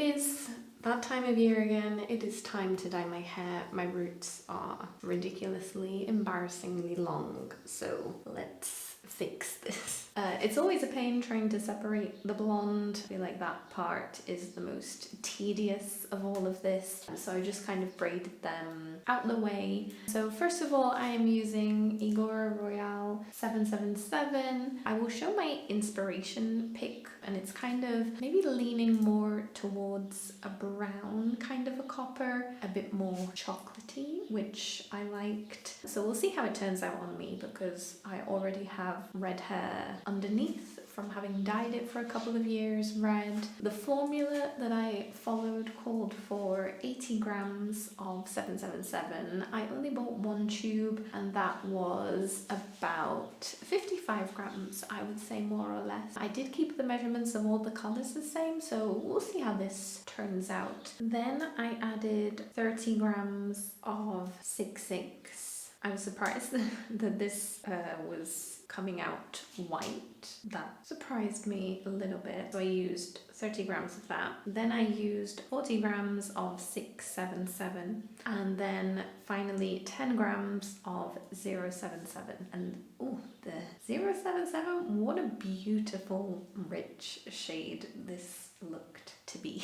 is that time of year again. It is time to dye my hair. My roots are ridiculously, embarrassingly long, so let's fix this. It's always a pain trying to separate the blonde. I feel like that part is the most tedious of all of this, so I just kind of braided them out the way. So first of all, I am using Igora Royal 777. I will show my inspiration pick, and it's kind of maybe leaning more towards a brown kind of a copper, a bit more chocolatey, which I liked. So we'll see how it turns out on me, because I already have red hair underneath from having dyed it for a couple of years red. The formula that I followed called for 80 grams of 777. I only bought one tube, and that was about 55 grams, I would say, more or less. I did keep the measurements of all the colours the same, so we'll see how this turns out. Then I added 30 grams of 66. I was surprised that this was coming out white. That surprised me a little bit. So I used 30 grams of that. Then I used 40 grams of 677. And then finally 10 grams of 077. And oh, the 077, what a beautiful rich shade this looked to be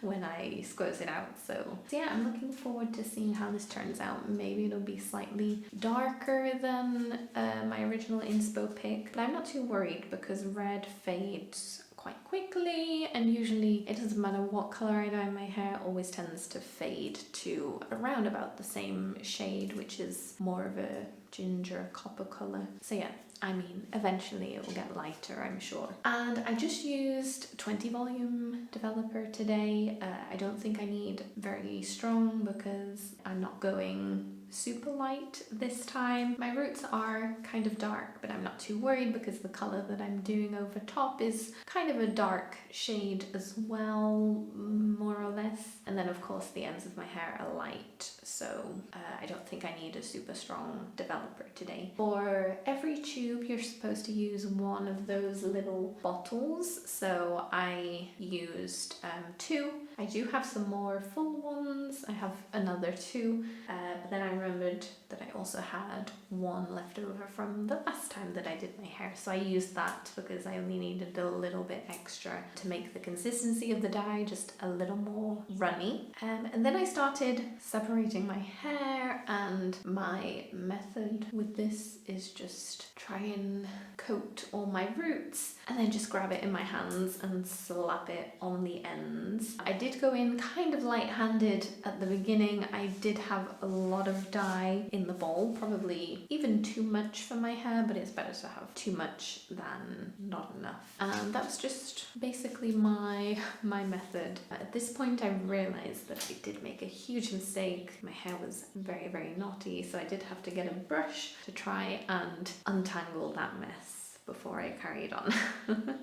when I squoze it out. So yeah, I'm looking forward to seeing how this turns out. Maybe it'll be slightly darker than my original inspo pick, but I'm not too worried because red fades quite quickly, and usually it doesn't matter what color I dye my hair, it always tends to fade to around about the same shade, which is more of a ginger copper color. So yeah, I mean, eventually it will get lighter, I'm sure. And I just used 20 volume developer today. I don't think I need very strong because I'm not going super light this time. My roots are kind of dark, but I'm not too worried because the color that I'm doing over top is kind of a dark shade as well, more or less. And then of course the ends of my hair are light, so I don't think I need a super strong developer today. For every tube you're supposed to use one of those little bottles, so I used 2. I do have some more full ones. I have another 2, but then I remembered that I also had one left over from the last time that I did my hair, so I used that because I only needed a little bit extra to make the consistency of the dye just a little more runny. And then I started separating my hair, and my method with this is just try and coat all my roots and then just grab it in my hands and slap it on the ends. I did go in kind of light-handed at the beginning. I did have a lot of dye in the bowl, probably even too much for my hair, but it's better to have too much than not enough. And that was just basically my method. At this point I realized that I did make a huge mistake. My hair was very, very knotty, so I did have to get a brush to try and untangle that mess before I carried on.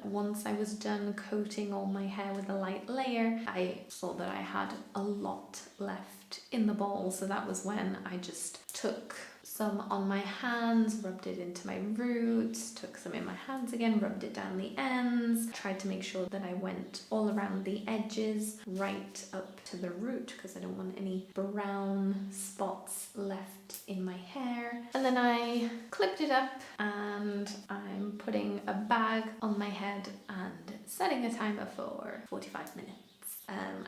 Once I was done coating all my hair with a light layer, I saw that I had a lot left in the bowl, so that was when I just took some on my hands, rubbed it into my roots, took some in my hands again, rubbed it down the ends, tried to make sure that I went all around the edges, right up to the root, because I don't want any brown spots left in my hair. And then I clipped it up, and I'm putting a bag on my head and setting a timer for 45 minutes.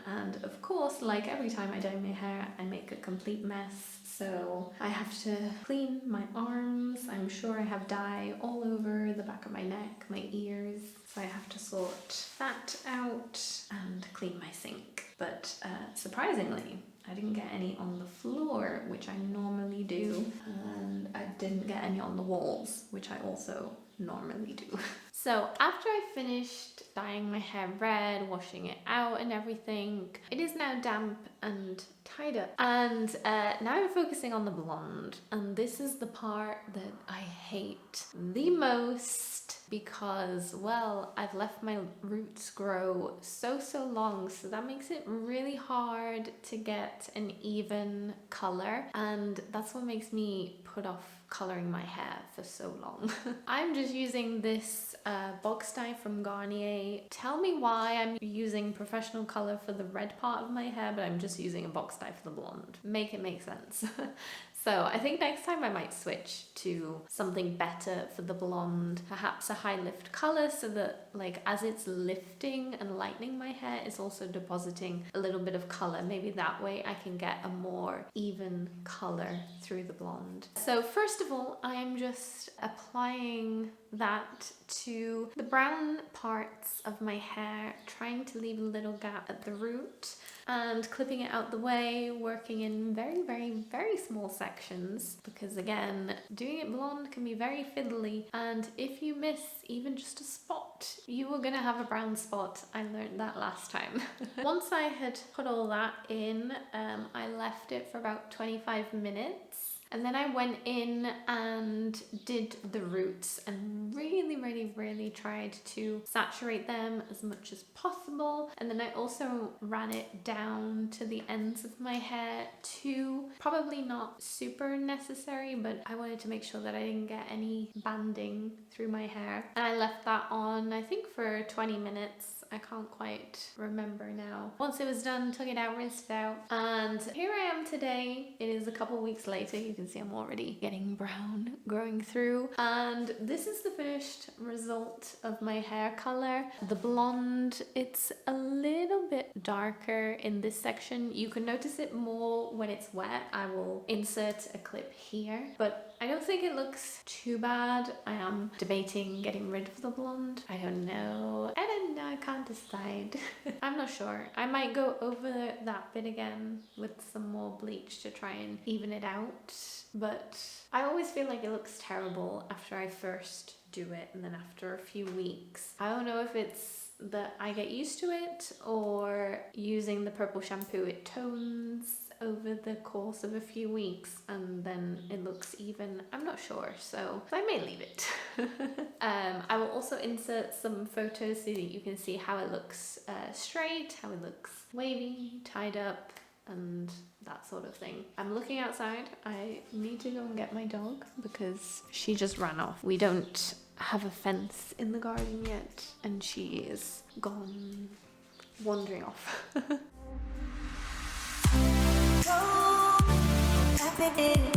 And of course, like every time I dye my hair, I make a complete mess. So I have to clean my arms. I'm sure I have dye all over the back of my neck, my ears. So I have to sort that out and clean my sink. But surprisingly, I didn't get any on the floor, which I normally do. And I didn't get any on the walls, which I also normally do. So after I finished dyeing my hair red, washing it out and everything, it is now damp and tied up. And now I'm focusing on the blonde. And this is the part that I hate the most because, well, I've left my roots grow so long, so that makes it really hard to get an even color. And that's what makes me put off coloring my hair for so long. I'm just using this box dye from Garnier. Tell me why I'm using professional color for the red part of my hair, but I'm just using a box dye for the blonde. Make it make sense. So I think next time I might switch to something better for the blonde, perhaps a high lift color, so that like as it's lifting and lightening my hair, it's also depositing a little bit of color. Maybe that way I can get a more even color through the blonde. So first of all, I am just applying that to the brown parts of my hair, trying to leave a little gap at the root and clipping it out the way, working in very, very, very small sections, because again, doing it blonde can be very fiddly, and if you miss even just a spot, you are gonna have a brown spot. I learned that last time. Once I had put all that in, I left it for about 25 minutes. And then I went in and did the roots and really tried to saturate them as much as possible. And then I also ran it down to the ends of my hair too. Probably not super necessary, but I wanted to make sure that I didn't get any banding through my hair. And I left that on, I think, for 20 minutes. I can't quite remember now. Once it was done, took it out, rinsed it out, and here I am today. It is a couple weeks later. You can see I'm already getting brown, growing through, and this is the finished result of my hair color. The blonde, it's a little bit darker in this section. You can notice it more when it's wet. I will insert a clip here, but I don't think it looks too bad. I am debating getting rid of the blonde. I don't know. I can't decide. I'm not sure. I might go over that bit again with some more bleach to try and even it out. But I always feel like it looks terrible after I first do it, and then after a few weeks. I don't know if it's that I get used to it, or using the purple shampoo, it tones over the course of a few weeks and then it looks even. I'm not sure, so I may leave it. I will also insert some photos so that you can see how it looks straight, how it looks wavy, tied up, and that sort of thing. I'm looking outside. I need to go and get my dog because she just ran off. We don't have a fence in the garden yet, and she is gone, wandering off. Happening.